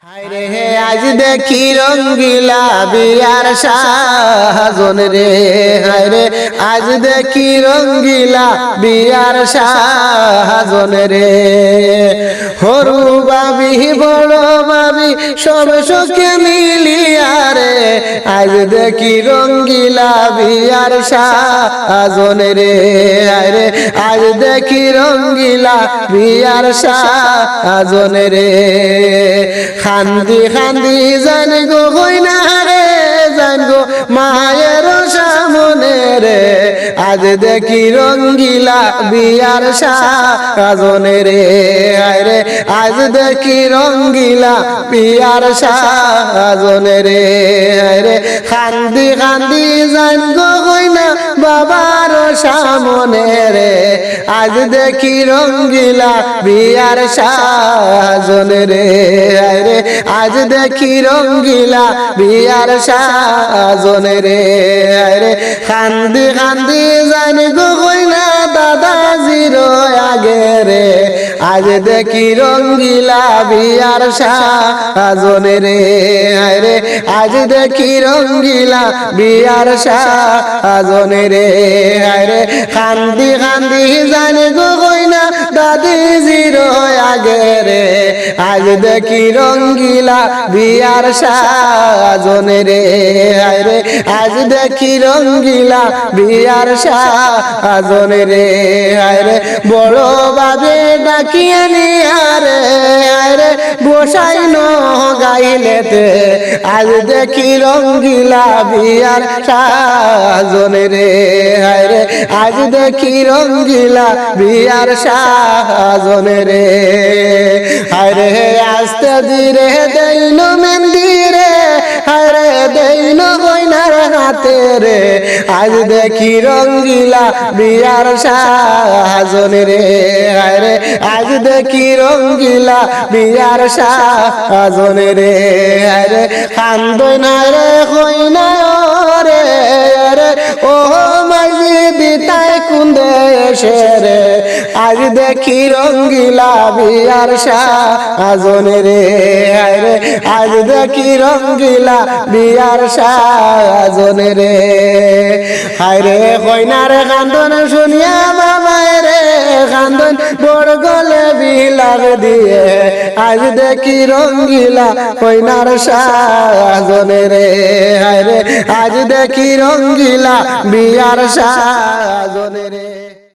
হায়রে হে আজ দেখি রঙ্গিলা বিয়ার সাজন রে, হায়রে আজ দেখি রঙ্গিলা বিয়ার সাজন রে। হরু বাবি বড় বাবি সব সুখে মিলিয়া রে, আজ দেখি রঙ্গিলা বিয়ার সাজন রে, হায়রে আজ দেখি রঙ্গিলা বিয়ার সাজন রে। খান্দি খান্দি জান গো হইনা রে, জান গো মায়ের সামনে রে, আজ দেখি রঙ্গিলা বিয়ার সাজনে রে, আরে আজ দেখি রঙ্গিলা বিয়ার সাজনে রে, আরে খান্দি খান্দি জান গো হইনা বাবার সামনে রে, আজ দেখি রঙ্গিলা বিয়ার সাজনে রে, আরে আজ দেখি রঙ্গিলা বিয়ার সাজনে রে, আরে খান্দি খান্দি জানি গো কইনা দাদাজির আগে রে, আজ দেখি রঙ্গিলা বিয়ার সাজনে রে, আরে আজ দেখি রঙ্গিলা বিয়ার সাজনে রে, আরে খান্দি খান্দি জানি গো কইনা দাদিজির আগে রে, আজ দেখি রঙ্গিলা বিয়ার সাজনে রে, আরে আজ দেখি রঙ্গিলা বিয়ার সাজনে রে, আরে বড় বাবে ডাকিয়ে নিয়া রে, আরে বসাই ন গাইলেতে, আজ দেখি রঙ্গিলা বিয়ার সাজনে রে, আরে আজ দেখি রঙ্গিলা বিয়ার সাজনে রে, আরে আস্তে ধীরে দেইন মন্দিরে, আরে দেইন গয়নার হাতে রে, আজ দেখি রঙ্গিলা বিয়ার সাজনে রে, আরে আজ দেখি রঙ্গিলা বিয়ার সাজনে রে, আরে কান্দই না রে কইনা রে, আরে ও মাঝি দিতাই কুন্দে এসে রে, আজ দেখি রঙ্গিলা বিয়ার সাজনে রে, আরে আজ দেখি রঙ্গিলা বিয়ার সাজনে রে, হায়রে কইনার কান্দন শুনিয়া বাবায় রে, কান্দন বড় গলে বিলার দিয়ে, আজ দেখি রঙ্গিলা কইনার সাজনে রে, হায়রে আজ দেখি রঙ্গিলা বিয়ার সাজনে রে।